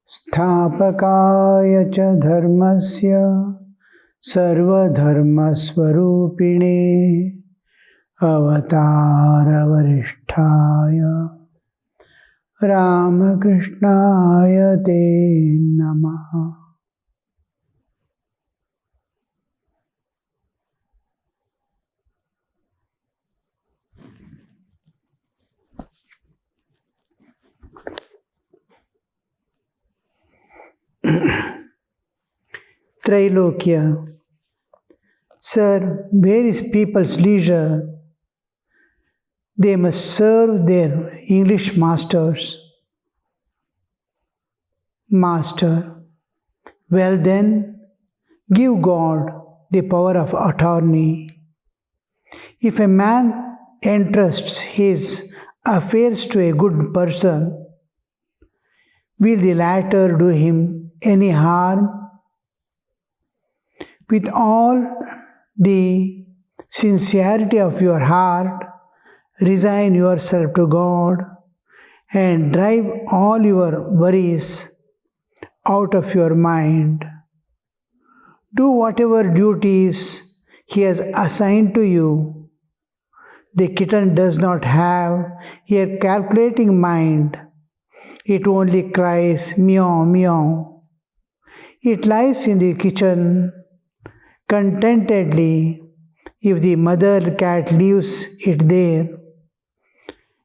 Sthapakaya cha dharmasya sarvadharmasvarupine avatara varisthaya Ramakrishnaya te namaha. Trailokya. Sir, where is people's leisure? They must serve their English masters. Master. Well then, give God the power of attorney. If a man entrusts his affairs to a good person, will the latter do him any harm? With all the sincerity of your heart, resign yourself to God and drive all your worries out of your mind. Do whatever duties He has assigned to you. The kitten does not have a calculating mind. It only cries meow, meow. It lies in the kitchen contentedly if the mother cat leaves it there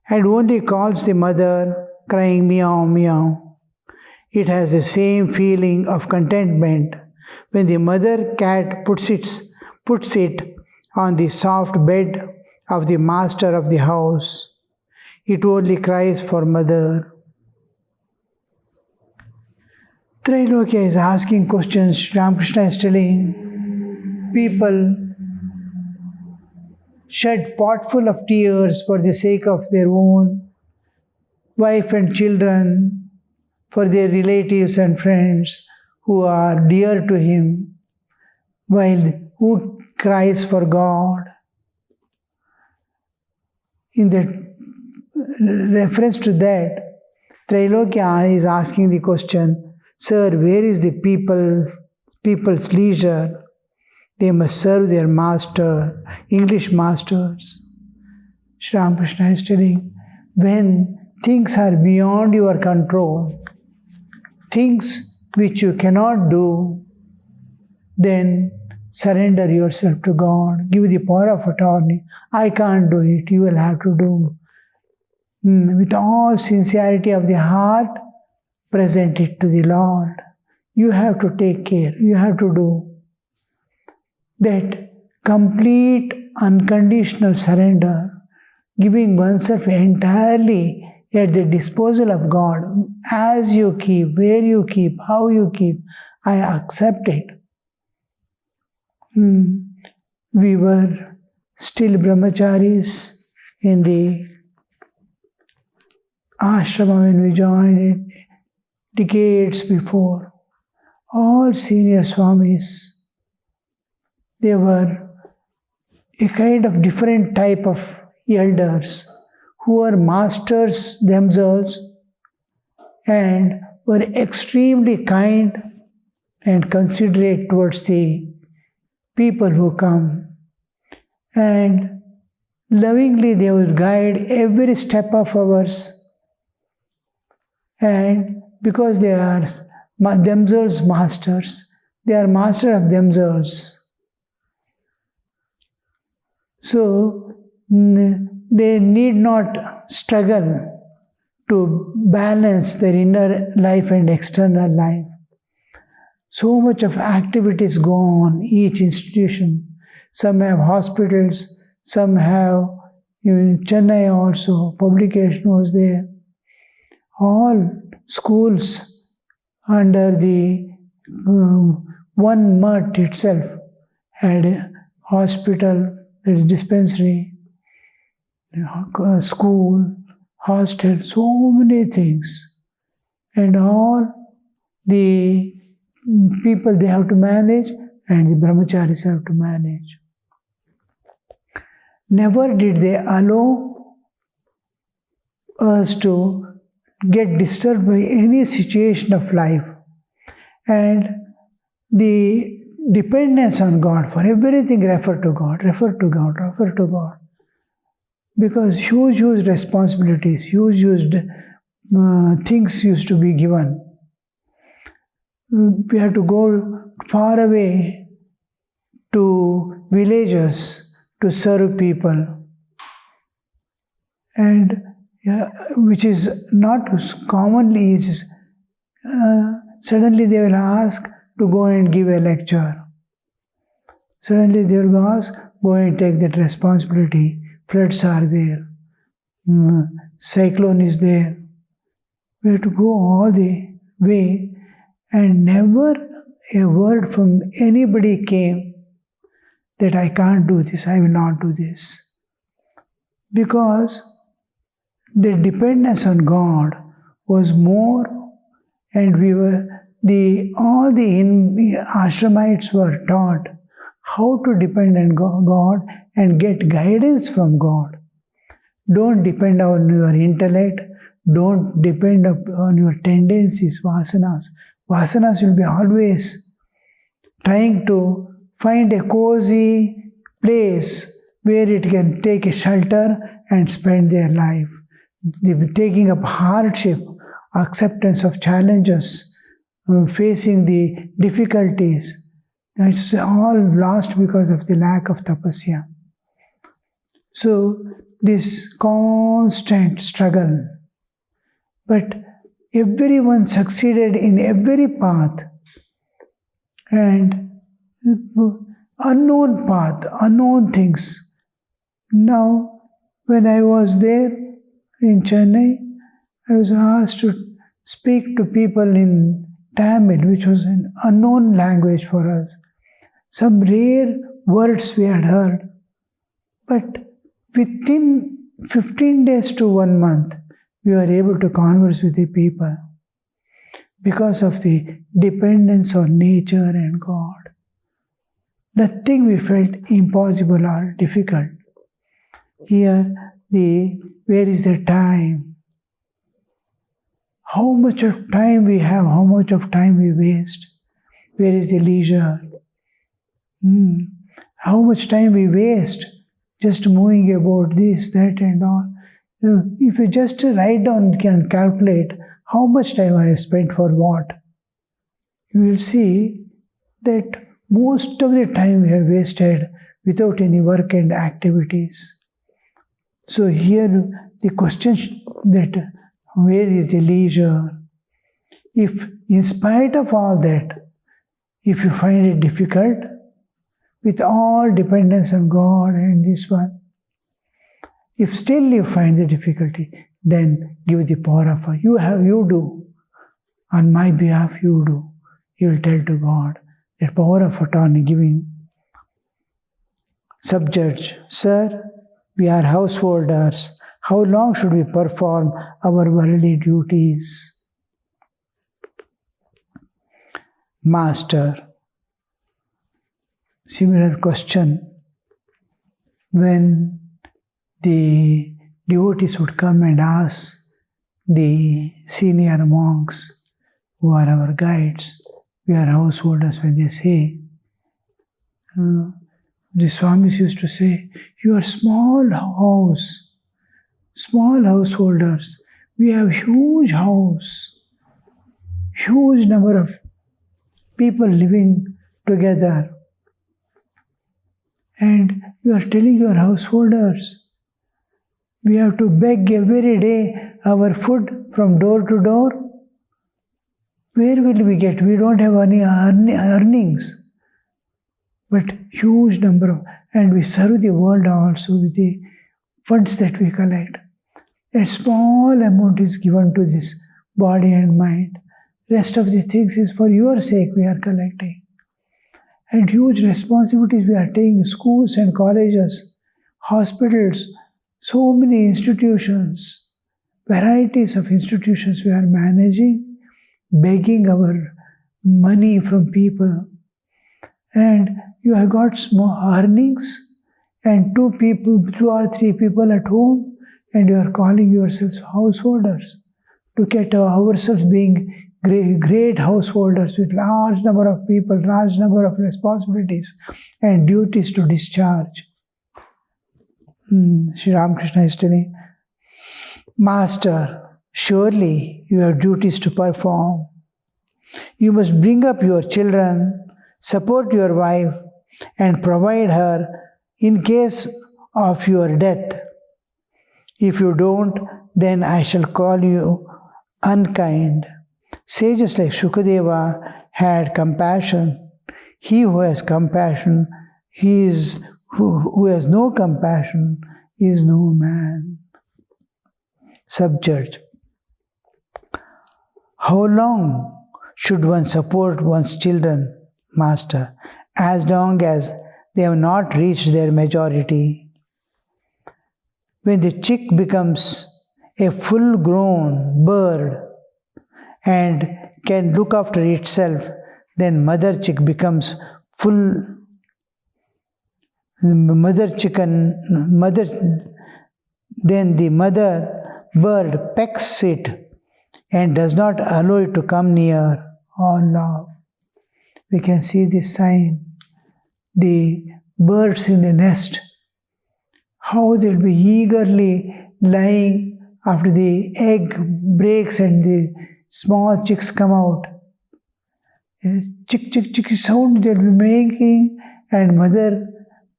and only calls the mother crying meow, meow. It has the same feeling of contentment when the mother cat puts it on the soft bed of the master of the house. It only cries for mother. Trailokya is asking questions. Ramakrishna is telling people shed potful of tears for the sake of their own wife and children, for their relatives and friends who are dear to him, while who cries for God. In the reference to that, Trailokya is asking the question, Sir, where is the people's leisure? They must serve their master, English masters. Sri Ramakrishna is telling, when things are beyond your control, things which you cannot do, then surrender yourself to God. Give the power of attorney. I can't do it, you will have to do. With all sincerity of the heart, present it to the Lord. You have to take care, you have to do. That complete unconditional surrender, giving oneself entirely at the disposal of God, as you keep, where you keep, how you keep, I accept it. We were still brahmacharis in the ashrama when we joined it decades before. All senior swamis, they were a kind of different type of elders who were masters themselves and were extremely kind and considerate towards the people who come. And lovingly they would guide every step of ours. And because they are themselves masters, they are master of themselves. So they need not struggle to balance their inner life and external life. So much of activities go on, each institution. Some have hospitals, some have, in Chennai also, publication was there. All schools under the one mutt itself had a hospital, there is dispensary, school, hostel, so many things. And all the people they have to manage and the brahmacharis have to manage. Never did they allow us to get disturbed by any situation of life. And the dependence on God, for everything refer to God, refer to God, refer to God. Because huge responsibilities, huge things used to be given. We had to go far away to villages to serve people, and which is not commonly is suddenly they will ask to go and give a lecture. Suddenly they will ask, go and take that responsibility. Floods are there, cyclone is there. We have to go all the way, and never a word from anybody came that I can't do this, I will not do this. Because the dependence on God was more, and we were all the ashramites were taught how to depend on God and get guidance from God. Don't depend on your intellect, don't depend on your tendencies, vasanas. Vasanas will be always trying to find a cozy place where it can take a shelter and spend their life. They're taking up hardship, acceptance of challenges, facing the difficulties. It's all lost because of the lack of tapasya. So, this constant struggle. But everyone succeeded in every path. And unknown path, unknown things. Now, when I was there in Chennai, I was asked to speak to people in Tamil, which was an unknown language for us. Some rare words we had heard. But within 15 days to 1 month, we were able to converse with the people because of the dependence on nature and God. Nothing we felt impossible or difficult. Here, where is the time? How much of time we have, how much of time we waste? Where is the leisure? How much time we waste just moving about this, that and all. If you just write down and calculate how much time I have spent for what, you will see that most of the time we have wasted without any work and activities. So here the question that where is the leisure? If in spite of all that, if you find it difficult, with all dependence on God and this one, if still you find the difficulty, then give the power of you do. On my behalf, you do. You will tell to God that power of attorney giving. Subjudge, sir, we are householders. How long should we perform our worldly duties? Master, similar question. When the devotees would come and ask the senior monks who are our guides, we are householders, when they say, the Swamis used to say, you are small householders. We have huge house, huge number of people living together. And you are telling your householders, we have to beg every day our food from door to door. Where will we get? We don't have any earnings. But huge number of, and we serve the world also with the funds that we collect. A small amount is given to this body and mind. Rest of the things is for your sake we are collecting. And huge responsibilities we are taking, schools and colleges, hospitals, so many institutions, varieties of institutions we are managing, begging our money from people. And you have got small earnings and two or three people at home, and you are calling yourselves householders. Look at ourselves being great householders with large number of people, large number of responsibilities and duties to discharge. Sri Ramakrishna is telling, Master, surely you have duties to perform. You must bring up your children, support your wife, and provide her in case of your death. If you don't, then I shall call you unkind. Sages like Shukadeva had compassion. He who has compassion, who has no compassion, is no man. Subjudge. How long should one support one's children, Master? As long as they have not reached their majority. When the chick becomes a full-grown bird and can look after itself, then then the mother bird pecks it and does not allow it to come near. Oh love. We can see this sign. The birds in the nest, how they'll be eagerly lying after the egg breaks and the small chicks come out. Chick, chick, chick sound they'll be making, and mother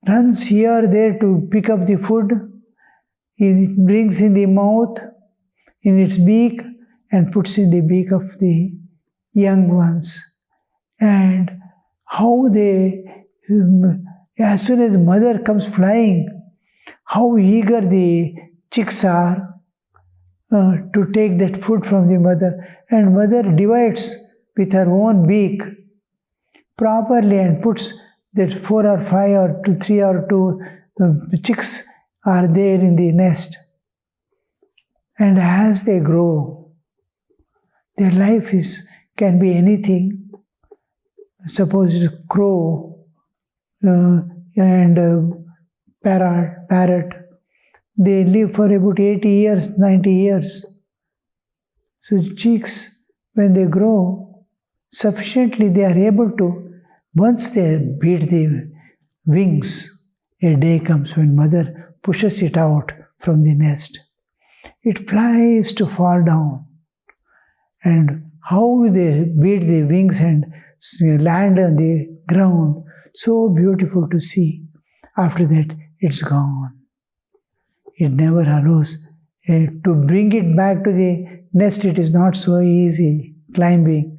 runs here, there to pick up the food. It brings in the mouth, in its beak, and puts in the beak of the young ones. And how they, as soon as mother comes flying, how eager the chicks are to take that food from the mother. And mother divides with her own beak properly and puts that 4 or 5 or 3 or 2 chicks are there in the nest. And as they grow, their life can be anything. Suppose it's a crow and parrot. They live for about 80 years, 90 years. So chicks, when they grow sufficiently, they are able to, once they beat the wings, a day comes when mother pushes it out from the nest. It flies to fall down. And how they beat the wings and land on the ground, so beautiful to see. After that, it's gone. It never allows. To bring it back to the nest, it is not so easy climbing.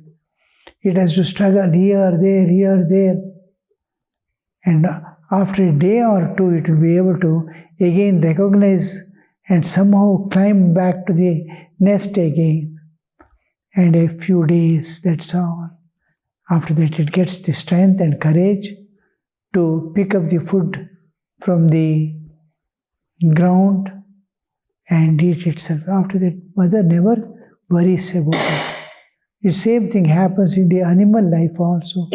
It has to struggle here, there. And after a day or two, it will be able to again recognize and somehow climb back to the nest again. And a few days, that's all. After that, it gets the strength and courage to pick up the food from the ground and eat itself. After that, mother never worries about it. The same thing happens in the animal life also.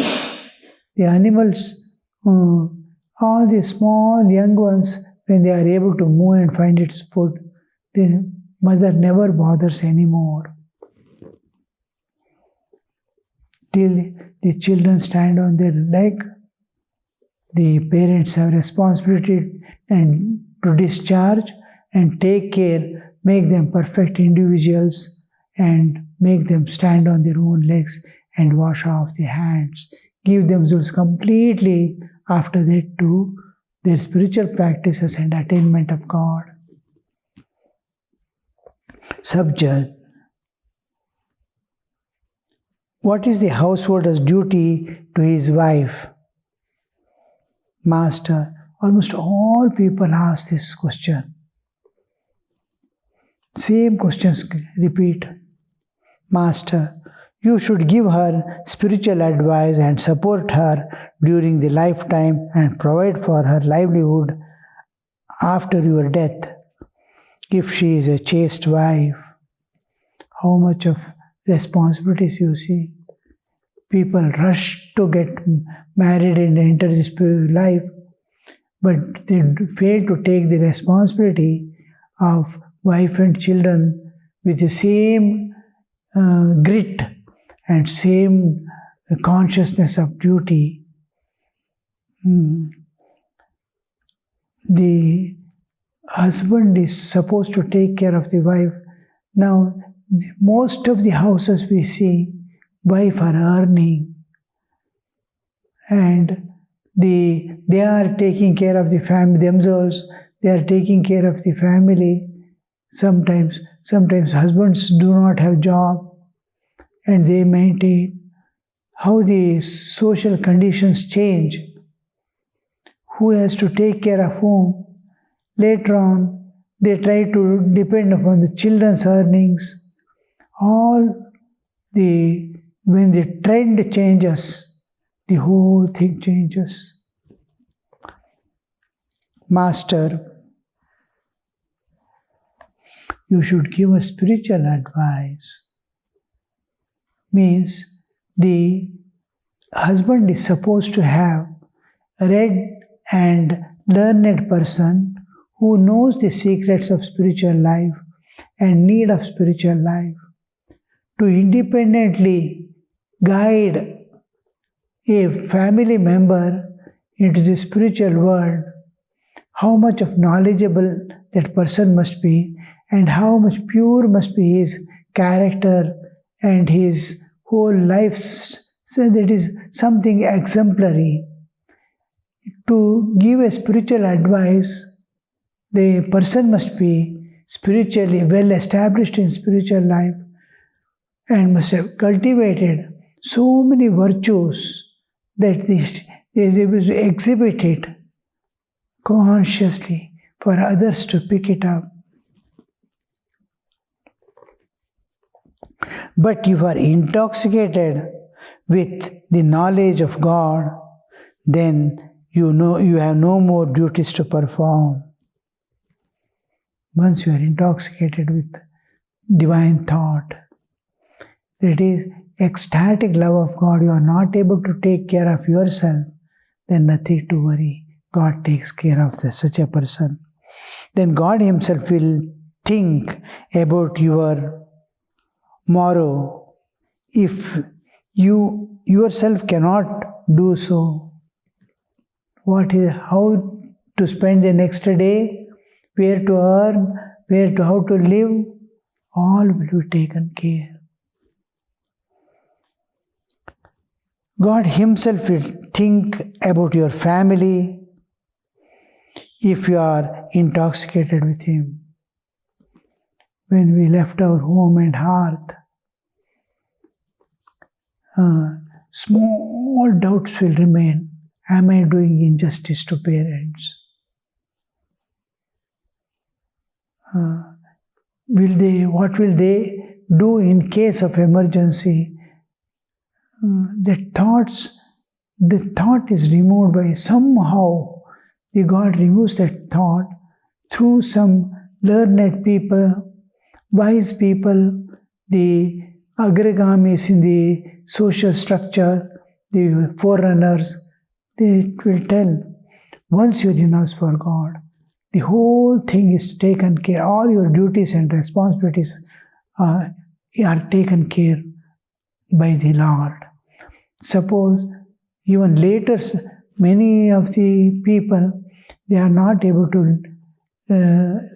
The animals, all the small young ones, when they are able to move and find its food, the mother never bothers anymore. Till the children stand on their leg, the parents have responsibility and to discharge and take care, make them perfect individuals and make them stand on their own legs and wash off their hands. Give themselves completely after that to their spiritual practices and attainment of God. Subject. What is the householder's duty to his wife? Master, almost all people ask this question. Same questions repeat. Master, you should give her spiritual advice and support her during the lifetime and provide for her livelihood after your death. If she is a chaste wife, how much of responsibilities you see. People rush to get married and enter this life, but they fail to take the responsibility of wife and children with the same grit and same consciousness of duty. The husband is supposed to take care of the wife. Now, most of the houses we see, wife are earning, and they are taking care of the family themselves. They are taking care of the family. Sometimes husbands do not have job, and they maintain. How the social conditions change. Who has to take care of whom? Later on, they try to depend upon the children's earnings. When the trend changes, the whole thing changes. Master, you should give a spiritual advice. Means the husband is supposed to have a read and learned person who knows the secrets of spiritual life and need of spiritual life to independently guide a family member into the spiritual world. How much of knowledgeable that person must be, and how much pure must be his character and his whole life. So that is something exemplary. To give a spiritual advice, the person must be spiritually well established in spiritual life and must have cultivated so many virtues that they are able to exhibit it consciously for others to pick it up. But if you are intoxicated with the knowledge of God, then you know you have no more duties to perform. Once you are intoxicated with divine thought, that is ecstatic love of God, you are not able to take care of yourself, then nothing to worry. God takes care of such a person. Then God Himself will think about your morrow. If you yourself cannot do so, how to spend the next day, where to earn, how to live, all will be taken care. God Himself will think about your family if you are intoxicated with Him. When we left our home and hearth, small doubts will remain. Am I doing injustice to parents? What will they do in case of emergency? The thought is removed by somehow. The God removes that thought through some learned people, wise people, the agragamis in the social structure, the forerunners. They will tell, once you renounce for God, the whole thing is taken care. All your duties and responsibilities are taken care by the Lord. Suppose even later, many of the people, they are not able to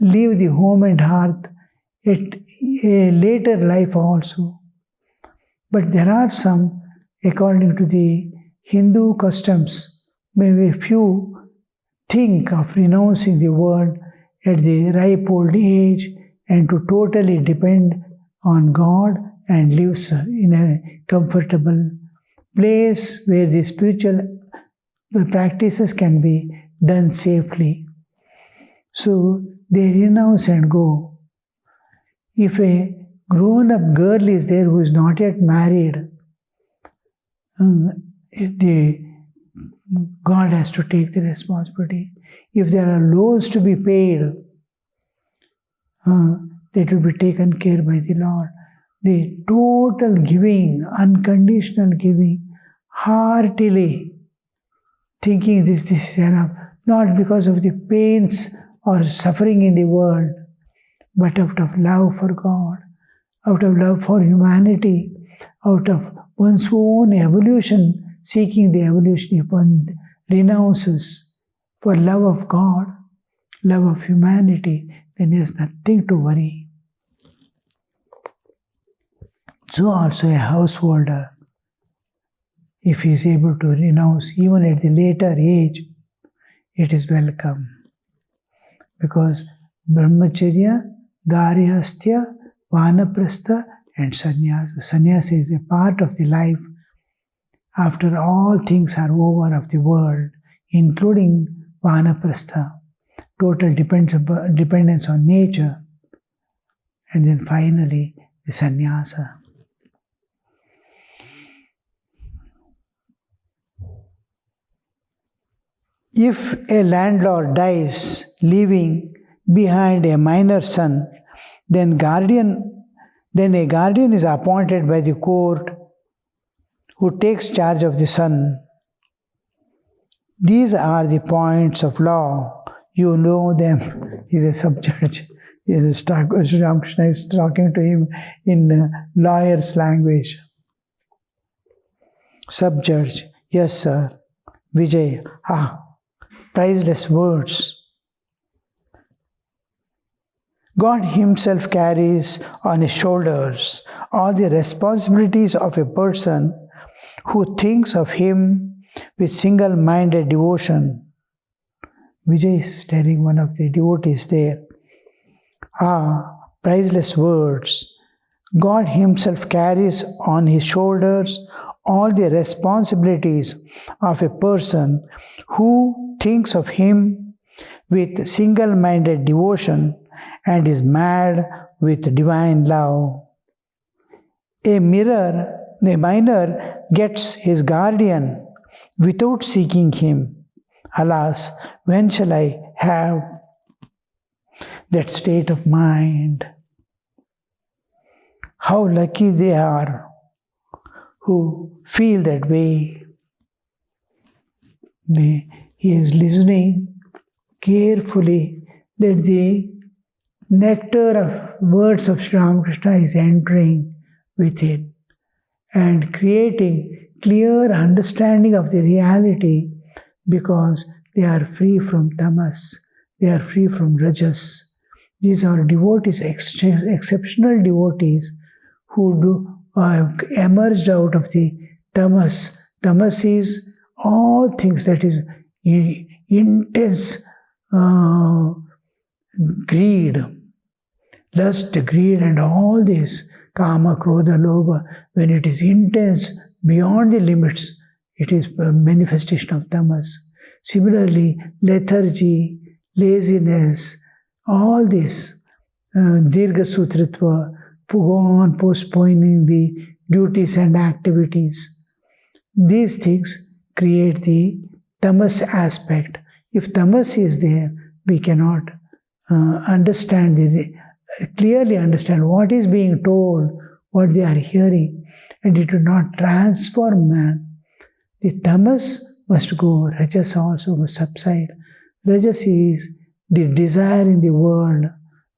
leave the home and hearth at a later life also. But there are some, according to the Hindu customs, maybe a few think of renouncing the world at the ripe old age and to totally depend on God and live in a comfortable place where the spiritual practices can be done safely. So they renounce and go. If a grown-up girl is there who is not yet married, God has to take the responsibility. If there are loans to be paid, that will be taken care by the Lord. The total giving, unconditional giving, heartily, thinking this is enough, not because of the pains or suffering in the world, but out of love for God, out of love for humanity, out of one's own evolution, seeking the evolution. If one renounces for love of God, love of humanity, then there's nothing to worry. So also a householder, if he is able to renounce even at the later age, it is welcome. Because brahmacharya, garyastya, vanaprastha and sannyasa. Sannyasa is a part of the life after all things are over of the world, including vanaprastha, total dependence on nature, and then finally the sannyasa. If a landlord dies, leaving behind a minor son, then a guardian is appointed by the court who takes charge of the son. These are the points of law. You know them. He's a sub-judge. Ramakrishna is talking to him in lawyer's language. Sub-judge, yes sir. Vijay, priceless words. God Himself carries on His shoulders all the responsibilities of a person who thinks of Him with single-minded devotion. Vijay is telling one of the devotees there, priceless words. God Himself carries on His shoulders all the responsibilities of a person who thinks of Him with single-minded devotion and is mad with divine love. A minor gets his guardian without seeking him. Alas, when shall I have that state of mind? How lucky they are who feel that way. He is listening carefully that the nectar of words of Sri Ramakrishna is entering within and creating clear understanding of the reality, because they are free from tamas, they are free from rajas. These are devotees, exceptional devotees who have emerged out of the tamas. Tamas is all things that is intense greed, lust, greed, and all this kama, krodha, lobha. When it is intense beyond the limits, it is a manifestation of tamas. Similarly, lethargy, laziness, all this dirgha sutritva, go on postponing the duties and activities. These things create the tamas aspect. If tamas is there, we cannot clearly understand what is being told, what they are hearing, and it will not transform man. The tamas must go, rajas also must subside. Rajas is the desire in the world,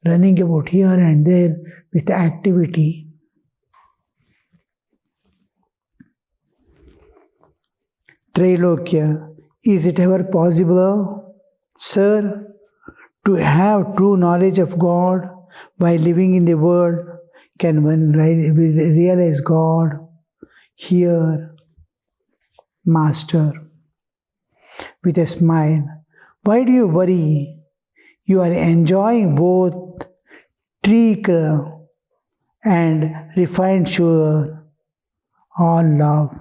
running about here and there with activity. Trailokya, is it ever possible, sir, to have true knowledge of God by living in the world? Can one realize God here? Master, with a smile, why do you worry? You are enjoying both treacle and refined sugar, all love.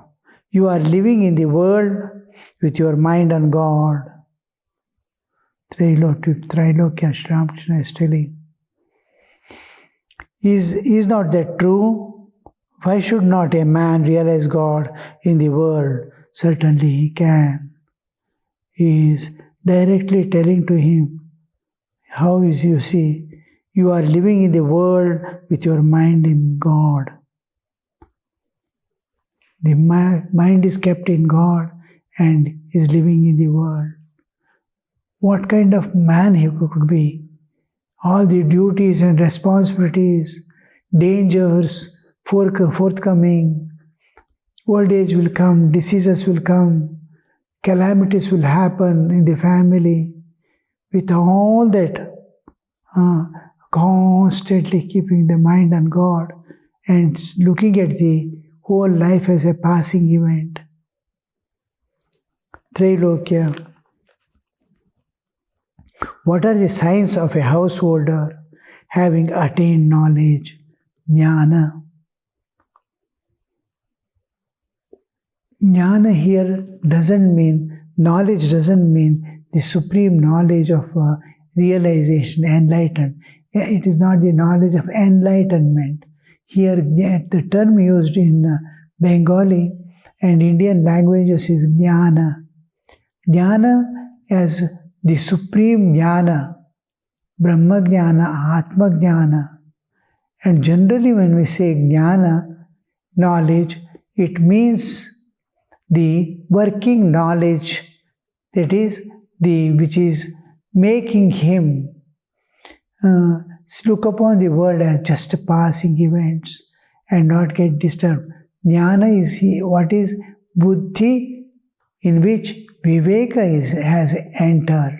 You are living in the world with your mind on God. Trailokya, Sri Ramakrishna is telling. Is not that true? Why should not a man realize God in the world? Certainly he can. He is directly telling to him, how is, you see, you are living in the world with your mind in God. The mind is kept in God and is living in the world. What kind of man he could be? all the duties and responsibilities, dangers forthcoming. Old age will come, diseases will come, calamities will happen in the family. With all that, constantly keeping the mind on God and looking at the whole life as a passing event. Trailokya. What are the signs of a householder having attained knowledge? Jnana. Jnana here doesn't mean, knowledge doesn't mean the supreme knowledge of realization, enlightenment. It is not the knowledge of enlightenment. Here, the term used in Bengali and Indian languages is jnana. Jnana as the supreme jnana, Brahma jnana, Atma jnana. And generally when we say jnana, knowledge, it means the working knowledge, that is which is making him look upon the world as just passing events and not get disturbed. Jnana is what is buddhi, in which Viveka has entered.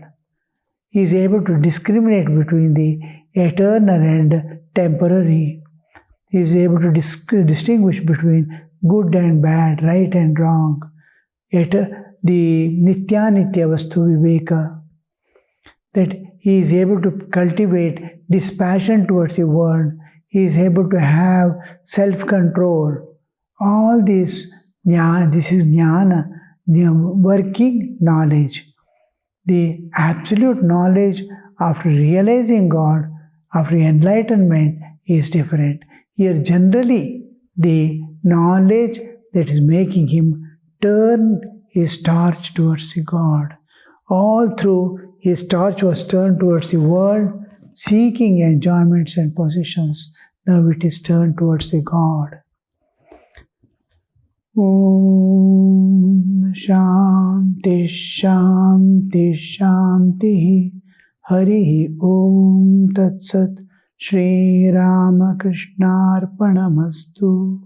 He is able to discriminate between the eternal and temporary. He is able to distinguish between good and bad, right and wrong. The nitya vastu viveka, that he is able to cultivate dispassion towards the world. He is able to have self-control. All this is jnana, the working knowledge. The absolute knowledge after realizing God, after enlightenment, is different. Here generally the knowledge that is making him turn his torch towards the God. All through his torch was turned towards the world, seeking enjoyments and possessions. Now it is turned towards the God. Om Shanti Shanti Shanti Hari Om Tat Sat Shri Ramakrishna Arpanamastu.